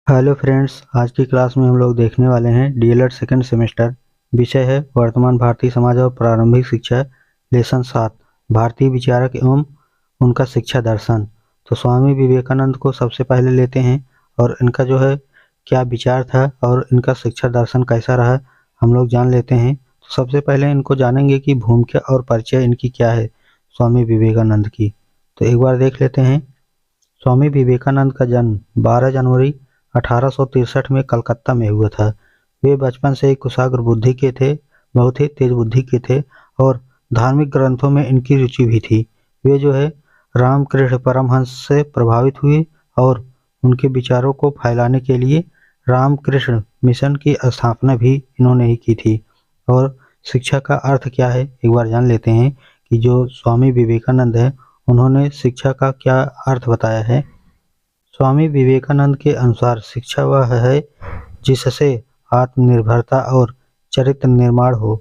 Hello friends, आज की class में हम लोग देखने वाले हैं डीएलएड सेकंड सेमेस्टर। विषय है वर्तमान भारतीय समाज और प्रारंभिक शिक्षा। लेसन 7 भारतीय विचारक एवं उनका शिक्षा दर्शन। तो स्वामी विवेकानंद को सबसे पहले लेते हैं और इनका जो है क्या विचार था और इनका शिक्षा दर्शन कैसा रहा हम लोग जान लेते हैं। तो सबसे पहले इनको जानेंगे कि भूमिका और परिचय इनकी क्या है स्वामी विवेकानंद की। तो एक बार देख लेते हैं। स्वामी विवेकानंद का जन्म 12 जनवरी 1863 में कलकत्ता में हुआ था। वे बचपन से ही कुशाग्र बुद्धि के थे, बहुत ही तेज बुद्धि के थे और धार्मिक ग्रंथों में इनकी रुचि भी थी। वे जो है रामकृष्ण परमहंस से प्रभावित हुए और उनके विचारों को फैलाने के लिए रामकृष्ण मिशन की स्थापना भी इन्होंने ही की थी। और शिक्षा का अर्थ क्या है एक बार जान लेते हैं कि जो स्वामी विवेकानंद है उन्होंने शिक्षा का क्या अर्थ बताया है। स्वामी विवेकानंद के अनुसार शिक्षा वह है जिससे आत्मनिर्भरता और चरित्र निर्माण हो।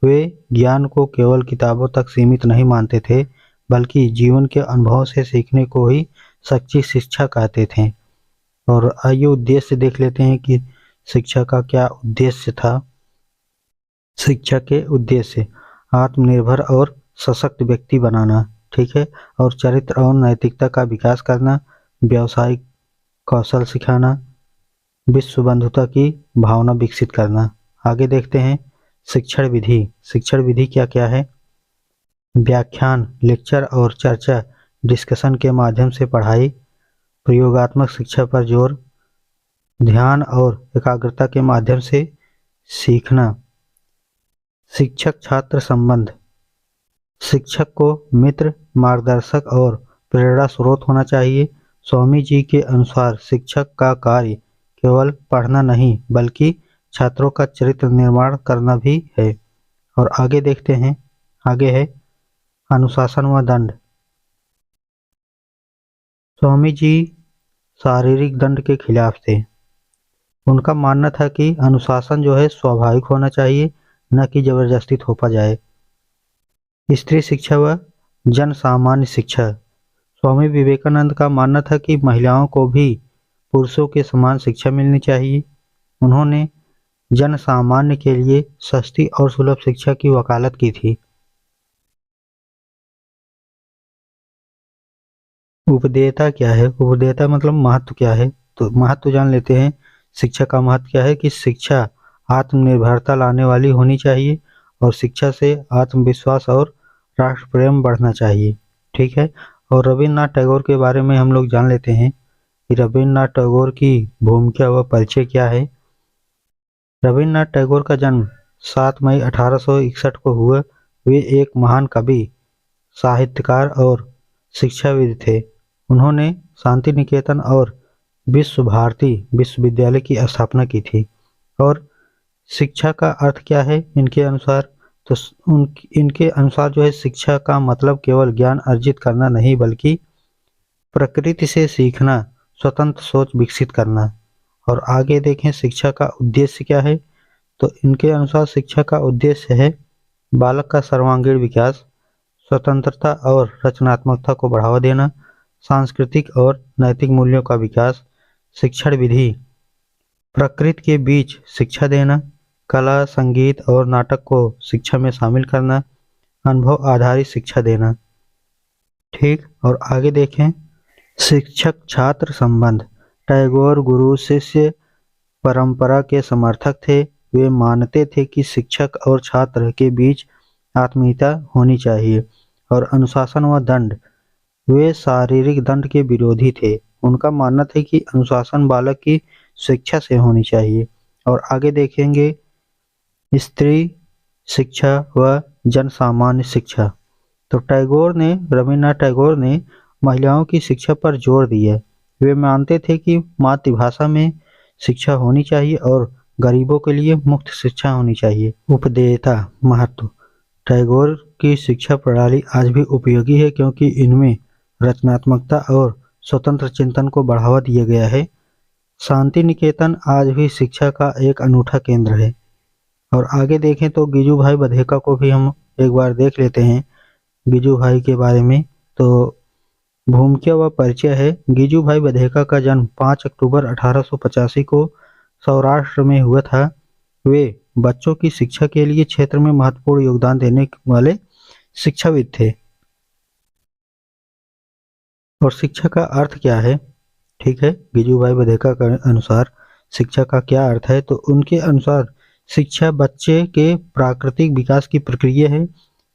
वे ज्ञान को केवल किताबों तक सीमित नहीं मानते थे, बल्कि जीवन के अनुभव से सीखने को ही सच्ची शिक्षा कहते थे। और आइए उद्देश्य देख लेते हैं कि शिक्षा का क्या उद्देश्य था। शिक्षा के उद्देश्य आत्मनिर्भर और सशक्त व्यक्ति बनाना, ठीक है, और चरित्र और नैतिकता का विकास करना, व्यावसायिक कौशल सिखाना, विश्व बंधुता की भावना विकसित करना। आगे देखते हैं शिक्षण विधि। शिक्षण विधि क्या क्या है। व्याख्यान, लेक्चर और चर्चा डिस्कशन के माध्यम से पढ़ाई, प्रयोगात्मक शिक्षा पर जोर, ध्यान और एकाग्रता के माध्यम से सीखना। शिक्षक छात्र संबंध, शिक्षक को मित्र, मार्गदर्शक और प्रेरणा स्रोत होना चाहिए। स्वामी जी के अनुसार शिक्षक का कार्य केवल पढ़ना नहीं बल्कि छात्रों का चरित्र निर्माण करना भी है। और आगे देखते हैं, आगे है अनुशासन व दंड। स्वामी जी शारीरिक दंड के खिलाफ थे। उनका मानना था कि अनुशासन जो है स्वाभाविक होना चाहिए, न कि जबरदस्ती थोपा जाए। स्त्री शिक्षा व जन सामान्य शिक्षा। स्वामी विवेकानंद का मानना था कि महिलाओं को भी पुरुषों के समान शिक्षा मिलनी चाहिए। उन्होंने जन सामान्य के लिए सस्ती और सुलभ शिक्षा की वकालत की थी। उपदेयता क्या है। उपदेयता मतलब महत्व क्या है, तो महत्व जान लेते हैं। शिक्षा का महत्व क्या है कि शिक्षा आत्मनिर्भरता लाने वाली होनी चाहिए और शिक्षा से आत्मविश्वास और राष्ट्र प्रेम बढ़ना चाहिए, ठीक है। और रविन्द्रनाथ टैगोर के बारे में हम लोग जान लेते हैं कि रविन्द्रनाथ टैगोर की भूमिका व परिचय क्या है। रविन्द्रनाथ टैगोर का जन्म 7 मई 1861 को हुआ। वे एक महान कवि, साहित्यकार और शिक्षाविद थे। उन्होंने शांति निकेतन और विश्व भारती विश्वविद्यालय की स्थापना की थी। और शिक्षा का अर्थ क्या है इनके अनुसार, तो इनके अनुसार जो है शिक्षा का मतलब केवल ज्ञान अर्जित करना नहीं बल्कि प्रकृति से सीखना, स्वतंत्र सोच विकसित करना। और आगे देखें शिक्षा का उद्देश्य क्या है, तो इनके अनुसार शिक्षा का उद्देश्य है बालक का सर्वांगीण विकास, स्वतंत्रता और रचनात्मकता को बढ़ावा देना, सांस्कृतिक और नैतिक मूल्यों का विकास। शिक्षण विधि प्रकृति के बीच शिक्षा देना, कला, संगीत और नाटक को शिक्षा में शामिल करना, अनुभव आधारित शिक्षा देना, ठीक। और आगे देखें शिक्षक छात्र संबंध। टैगोर गुरु शिष्य परंपरा के समर्थक थे। वे मानते थे कि शिक्षक और छात्र के बीच आत्मीयता होनी चाहिए। और अनुशासन व दंड, वे शारीरिक दंड के विरोधी थे। उनका मानना था कि अनुशासन बालक की शिक्षा से होनी चाहिए। और आगे देखेंगे स्त्री शिक्षा व जन सामान्य शिक्षा। तो रविन्द्रनाथ टैगोर ने महिलाओं की शिक्षा पर जोर दिया। वे मानते थे कि मातृभाषा में शिक्षा होनी चाहिए और गरीबों के लिए मुफ्त शिक्षा होनी चाहिए। उपदेयता महत्व, टैगोर की शिक्षा प्रणाली आज भी उपयोगी है क्योंकि इनमें रचनात्मकता और स्वतंत्र चिंतन को बढ़ावा दिया गया है। शांति निकेतन आज भी शिक्षा का एक अनूठा केंद्र है। और आगे देखें तो गिजू भाई बधेका को भी हम एक बार देख लेते हैं गिजू भाई के बारे में। तो भूमिका व परिचय है। गिजुभाई बधेका का जन्म 5 अक्टूबर 1885 को सौराष्ट्र में हुआ था। वे बच्चों की शिक्षा के लिए क्षेत्र में महत्वपूर्ण योगदान देने वाले शिक्षाविद थे। और शिक्षा का अर्थ क्या है? ठीक है, गिजुभाई बधेका के अनुसार शिक्षा का क्या अर्थ है, तो उनके अनुसार शिक्षा बच्चे के प्राकृतिक विकास की प्रक्रिया है।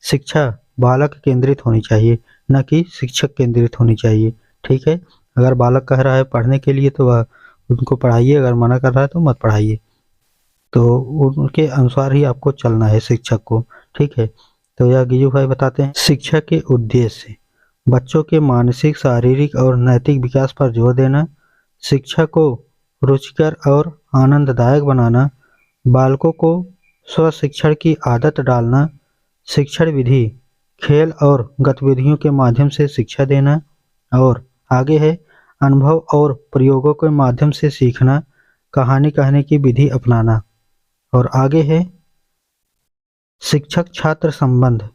शिक्षा बालक केंद्रित होनी चाहिए, न कि शिक्षक केंद्रित होनी चाहिए। ठीक है, अगर बालक कह रहा है पढ़ने के लिए तो वह उनको पढ़ाइए, अगर मना कर रहा है तो मत पढ़ाइए। तो उनके अनुसार ही आपको चलना है शिक्षक को। ठीक है, तो यह गिजुभाई बताते हैं शिक्षा के उद्देश्य: बच्चों के मानसिक, शारीरिक और नैतिक विकास पर जोर देना, शिक्षा को रुचिकर और आनंददायक बनाना, बालकों को स्वशिक्षण की आदत डालना, शिक्षण विधि खेल और गतिविधियों के माध्यम से शिक्षा देना, और आगे है अनुभव और प्रयोगों के माध्यम से सीखना, कहानी कहने की विधि अपनाना, और आगे है शिक्षक छात्र संबंध: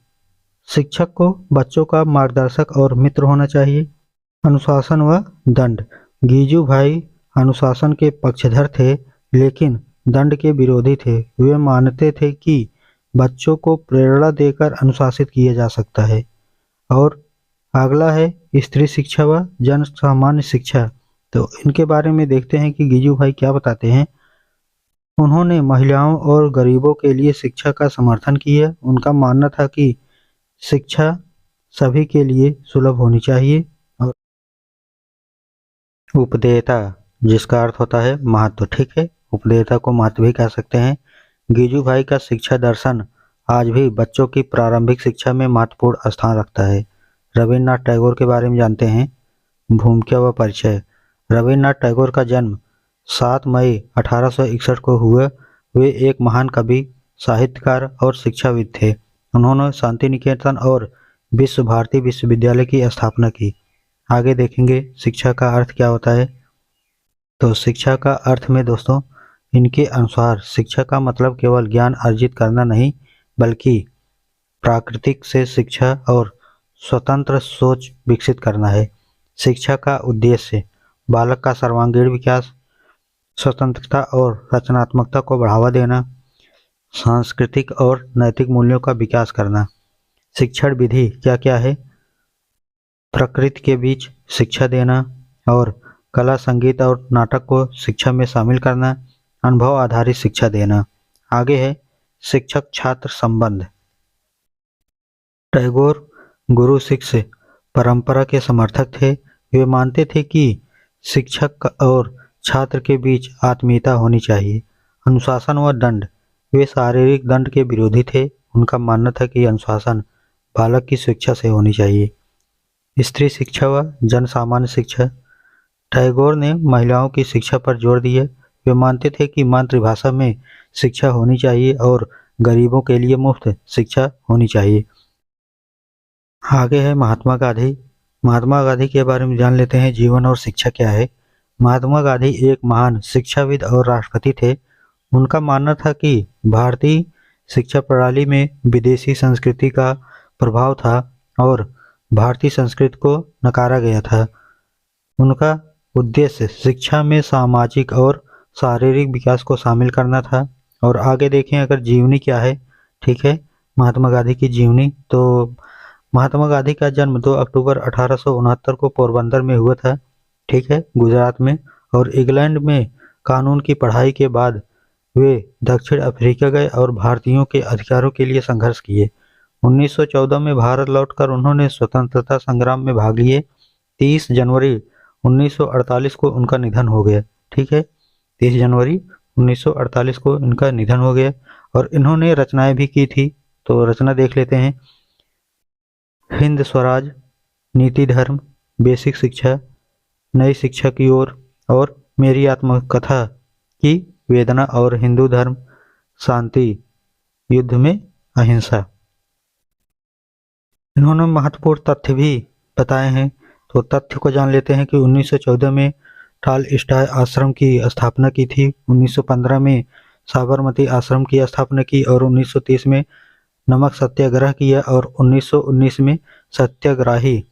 शिक्षक को बच्चों का मार्गदर्शक और मित्र होना चाहिए। अनुशासन व दंड: गिजुभाई अनुशासन के पक्षधर थे, लेकिन दंड के विरोधी थे। वे मानते थे कि बच्चों को प्रेरणा देकर अनुशासित किया जा सकता है। और अगला है स्त्री शिक्षा व जन सामान्य शिक्षा। तो इनके बारे में देखते हैं कि गिजुभाई क्या बताते हैं। उन्होंने महिलाओं और गरीबों के लिए शिक्षा का समर्थन किया। उनका मानना था कि शिक्षा सभी के लिए सुलभ होनी चाहिए। और उपदेयता, जिसका अर्थ होता है महत्व। ठीक है, उपदेयता को महत्व भी कह सकते हैं। गिजुभाई का शिक्षा दर्शन आज भी बच्चों की प्रारंभिक शिक्षा में महत्वपूर्ण स्थान रखता है। रविन्द्रनाथ टैगोर के बारे में जानते हैं। भूमिका व परिचय: रविन्द्रनाथ टैगोर का जन्म 7 मई 1861 को हुआ। वे एक महान कवि, साहित्यकार और शिक्षाविद थे। उन्होंने शांति निकेतन और विश्व भारती विश्वविद्यालय की स्थापना की। आगे देखेंगे शिक्षा का अर्थ क्या होता है। तो शिक्षा का अर्थ में दोस्तों, इनके अनुसार शिक्षा का मतलब केवल ज्ञान अर्जित करना नहीं, बल्कि प्राकृतिक से शिक्षा और स्वतंत्र सोच विकसित करना है। शिक्षा का उद्देश्य बालक का सर्वांगीण विकास, स्वतंत्रता और रचनात्मकता को बढ़ावा देना, सांस्कृतिक और नैतिक मूल्यों का विकास करना। शिक्षण विधि क्या क्या है? प्रकृति के बीच शिक्षा देना, और कला, संगीत और नाटक को शिक्षा में शामिल करना, अनुभव आधारित शिक्षा देना। आगे है शिक्षक छात्र संबंध। टैगोर गुरु शिष्य परंपरा के समर्थक थे। वे मानते थे कि शिक्षक और छात्र के बीच आत्मीयता होनी चाहिए। अनुशासन व दंड: वे शारीरिक दंड के विरोधी थे। उनका मानना था कि अनुशासन बालक की शिक्षा से होनी चाहिए। स्त्री शिक्षा व जन सामान्य शिक्षा: टैगोर ने महिलाओं की शिक्षा पर जोर दिया। वे मानते थे कि मातृभाषा में शिक्षा होनी चाहिए और गरीबों के लिए मुफ्त शिक्षा होनी चाहिए। आगे है महात्मा गांधी। महात्मा गांधी के बारे में जान लेते हैं, जीवन और शिक्षा क्या है। महात्मा गांधी एक महान शिक्षाविद और राष्ट्रपति थे। उनका मानना था कि भारतीय शिक्षा प्रणाली में विदेशी संस्कृति का प्रभाव था और भारतीय संस्कृति को नकारा गया था। उनका उद्देश्य शिक्षा में सामाजिक और शारीरिक विकास को शामिल करना था। और आगे देखें अगर जीवनी क्या है। ठीक है, महात्मा गांधी की जीवनी। तो महात्मा गांधी का जन्म 2 अक्टूबर 1869 को पोरबंदर में हुआ था। ठीक है, गुजरात में। और इंग्लैंड में कानून की पढ़ाई के बाद वे दक्षिण अफ्रीका गए और भारतीयों के अधिकारों के लिए संघर्ष किए। 1914 में भारत लौटकर उन्होंने स्वतंत्रता संग्राम में भाग लिए। 30 जनवरी 1948 को उनका निधन हो गया। ठीक है, 30 जनवरी 1948 को इनका निधन हो गया। और इन्होंने रचनाएं भी की थी, तो रचना देख लेते हैं। हिंद स्वराज, नीति धर्म, बेसिक शिक्षा, नई शिक्षा की ओर, और मेरी आत्मकथा की वेदना, और हिंदू धर्म, शांति, युद्ध में अहिंसा। इन्होंने महत्वपूर्ण तथ्य भी बताए हैं। तो तथ्य को जान लेते हैं कि 1914 में टालस्टॉय आश्रम की स्थापना की थी। 1915 में साबरमती आश्रम की स्थापना की, और 1930 में नमक सत्याग्रह किया, और 1919 में सत्याग्रही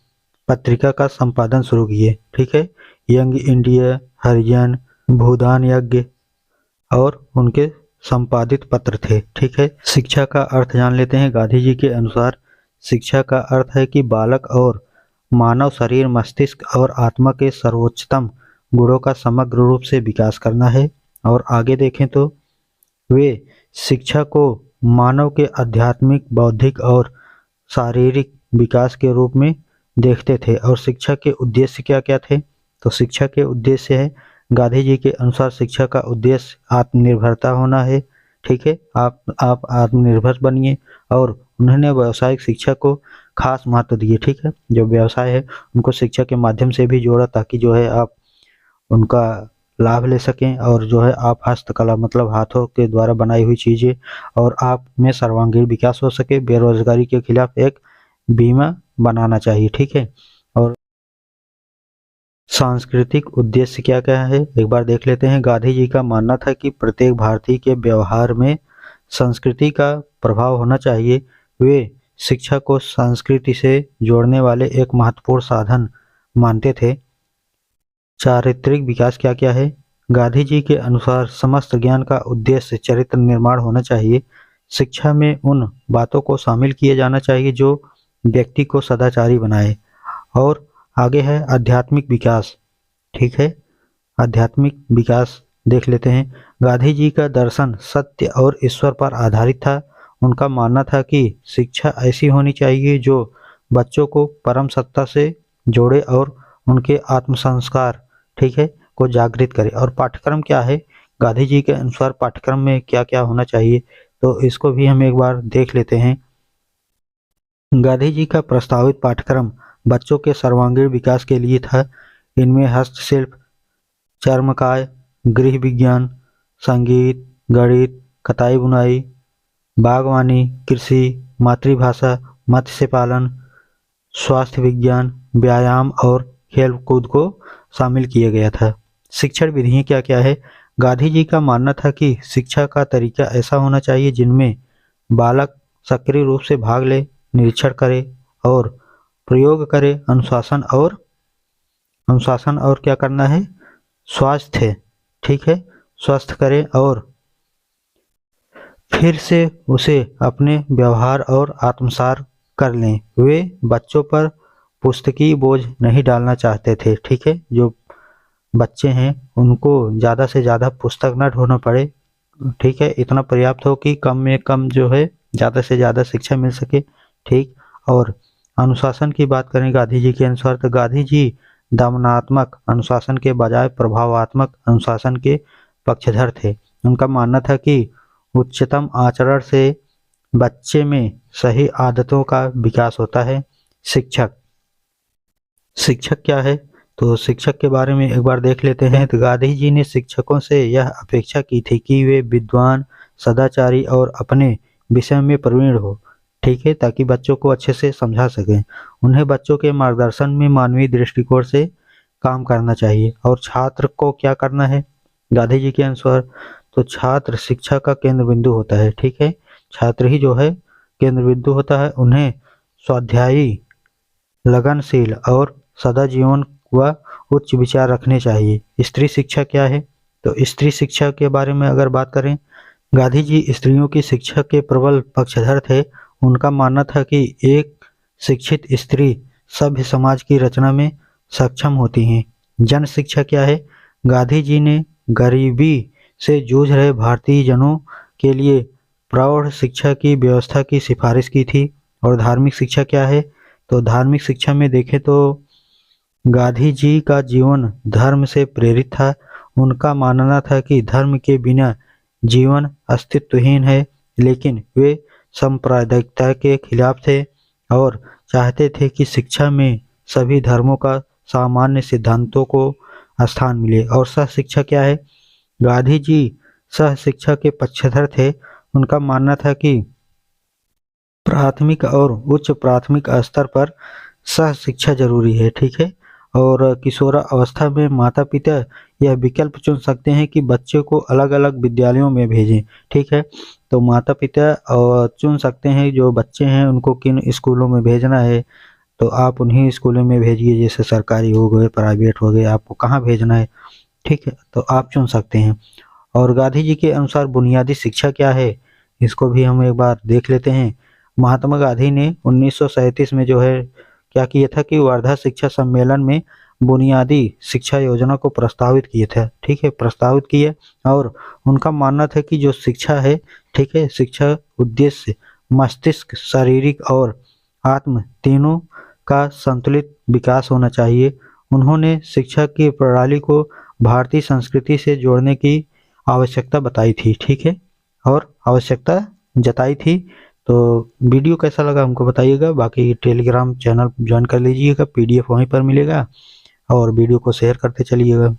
पत्रिका का संपादन शुरू किए। ठीक है, यंग इंडिया, हरिजन, भूदान यज्ञ और उनके संपादित पत्र थे। ठीक है, शिक्षा का अर्थ जान लेते हैं। गांधी जी के अनुसार शिक्षा का अर्थ है कि बालक और मानव शरीर, मस्तिष्क और आत्मा के सर्वोच्चतम गुणों का समग्र रूप से विकास करना है। और आगे देखें तो वे शिक्षा को मानव के आध्यात्मिक, बौद्धिक और शारीरिक विकास के रूप में देखते थे। और शिक्षा के उद्देश्य क्या क्या थे? तो शिक्षा के उद्देश्य है, गांधी जी के अनुसार शिक्षा का उद्देश्य आत्मनिर्भरता होना है। ठीक है, आप आत्मनिर्भर बनिए। और उन्होंने व्यावसायिक शिक्षा को खास महत्व दिए। ठीक है, जो व्यवसाय है उनको शिक्षा के माध्यम से भी जोड़ा, ताकि जो है आप उनका लाभ ले सकें और जो है आप हस्तकला मतलब हाथों के द्वारा बनाई हुई चीज़ें और आप में सर्वांगीण विकास हो सके। बेरोजगारी के खिलाफ एक बीमा बनाना चाहिए। ठीक है, और सांस्कृतिक उद्देश्य क्या क्या है एक बार देख लेते हैं। गांधी जी का मानना था कि प्रत्येक भारतीय के व्यवहार में संस्कृति का प्रभाव होना चाहिए। वे शिक्षा को संस्कृति से जोड़ने वाले एक महत्वपूर्ण साधन मानते थे। चारित्रिक विकास क्या क्या है? गांधी जी के अनुसार समस्त ज्ञान का उद्देश्य चरित्र निर्माण होना चाहिए। शिक्षा में उन बातों को शामिल किया जाना चाहिए जो व्यक्ति को सदाचारी बनाए। और आगे है आध्यात्मिक विकास। ठीक है, आध्यात्मिक विकास देख लेते हैं। गांधी जी का दर्शन सत्य और ईश्वर पर आधारित था। उनका मानना था कि शिक्षा ऐसी होनी चाहिए जो बच्चों को परम सत्ता से जोड़े और उनके आत्म संस्कार, ठीक है, को जागृत करे। और पाठ्यक्रम क्या है? गांधी जी के अनुसार पाठ्यक्रम में क्या क्या होना चाहिए, तो इसको भी हम एक बार देख लेते हैं। गांधी जी का प्रस्तावित पाठ्यक्रम बच्चों के सर्वांगीण विकास के लिए था। इनमें हस्तशिल्प, चर्मकाय, गृह विज्ञान, संगीत, गणित, कताई बुनाई, बागवानी, कृषि, मातृभाषा, मत्स्य पालन, स्वास्थ्य विज्ञान, व्यायाम और खेल कूद को शामिल किया गया था। शिक्षण विधियाँ क्या क्या है? गांधी जी का मानना था कि शिक्षा का तरीका ऐसा होना चाहिए जिनमें बालक सक्रिय रूप से भाग ले, निरीक्षण करे और प्रयोग करे। अनुशासन और क्या करना है? स्वास्थ्य, ठीक है, स्वस्थ करे और फिर से उसे अपने व्यवहार और आत्मसात कर लें। वे बच्चों पर पुस्तकीय बोझ नहीं डालना चाहते थे। ठीक है, जो बच्चे हैं उनको ज़्यादा से ज़्यादा पुस्तक न ढूंढना पड़े। ठीक है, इतना पर्याप्त हो कि कम में कम जो है ज़्यादा से ज़्यादा शिक्षा मिल सके। ठीक, और अनुशासन की बात करें गांधी जी के अनुसार, तो गांधी जी दमनात्मक अनुशासन के बजाय प्रभावात्मक अनुशासन के पक्षधर थे। उनका मानना था कि उच्चतम आचरण से बच्चे में सही आदतों का विकास होता है। शिक्षक क्या है? तो शिक्षक के बारे में एक बार देख लेते हैं। तो गांधी जी ने शिक्षकों से यह अपेक्षा की थी कि वे विद्वान, सदाचारी और अपने विषय में प्रवीण हो। ठीक है, ताकि बच्चों को अच्छे से समझा सकें। उन्हें बच्चों के मार्गदर्शन में मानवीय दृष्टिकोण से काम करना चाहिए। और छात्र को क्या करना है गांधी जी के अनुसार? तो छात्र शिक्षा का केंद्र बिंदु होता है। ठीक है, छात्र ही जो है केंद्र बिंदु होता है। उन्हें स्वाध्यायी, लगनशील और सदा जीवन व उच्च विचार रखने चाहिए। स्त्री शिक्षा क्या है? तो स्त्री शिक्षा के बारे में अगर बात करें, गांधी जी स्त्रियों की शिक्षा के प्रबल पक्षधर थे। उनका मानना था कि एक शिक्षित स्त्री सभ्य समाज की रचना में सक्षम होती हैं। जन शिक्षा क्या है? गांधी जी ने गरीबी से जूझ रहे भारतीय जनों के लिए प्रौढ़ शिक्षा की व्यवस्था की सिफारिश की थी। और धार्मिक शिक्षा क्या है? तो धार्मिक शिक्षा में देखें तो गांधी जी का जीवन धर्म से प्रेरित था। उनका मानना था कि धर्म के बिना जीवन अस्तित्वहीन है, लेकिन वे सांप्रदायिकता के खिलाफ थे और चाहते थे कि शिक्षा में सभी धर्मों का सामान्य सिद्धांतों को स्थान मिले। और सह शिक्षा क्या है? गांधी जी सह शिक्षा के पक्षधर थे। उनका मानना था कि प्राथमिक और उच्च प्राथमिक स्तर पर सह शिक्षा जरूरी है। ठीक है, और किशोरावस्था में माता पिता यह विकल्प चुन सकते हैं कि बच्चे को अलग अलग विद्यालयों में भेजें। ठीक है, तो माता पिता चुन सकते हैं जो बच्चे हैं उनको किन स्कूलों में भेजना है, तो आप उन्हीं स्कूलों में भेजिए, जैसे सरकारी हो गए, प्राइवेट हो गए, आपको कहाँ भेजना है, ठीक है, तो आप चुन सकते हैं। और गांधी जी के अनुसार बुनियादी शिक्षा क्या है, इसको भी हम एक बार देख लेते हैं। महात्मा गांधी ने 1937 में जो है क्या किया था कि वर्धा शिक्षा सम्मेलन में बुनियादी शिक्षा योजना को प्रस्तावित किए थे, ठीक है, प्रस्तावित किए। और उनका मानना था कि जो शिक्षा है, ठीक है, शिक्षा उद्देश्य मस्तिष्क, शारीरिक और आत्म तीनों का संतुलित विकास होना चाहिए। उन्होंने शिक्षा की प्रणाली को भारतीय संस्कृति से जोड़ने की आवश्यकता बताई थी, ठीक है, और आवश्यकता जताई थी। तो वीडियो कैसा लगा हमको बताइएगा। बाकी टेलीग्राम चैनल ज्वाइन कर लीजिएगा, PDF वहीं पर मिलेगा, और वीडियो को शेयर करते चलिएगा।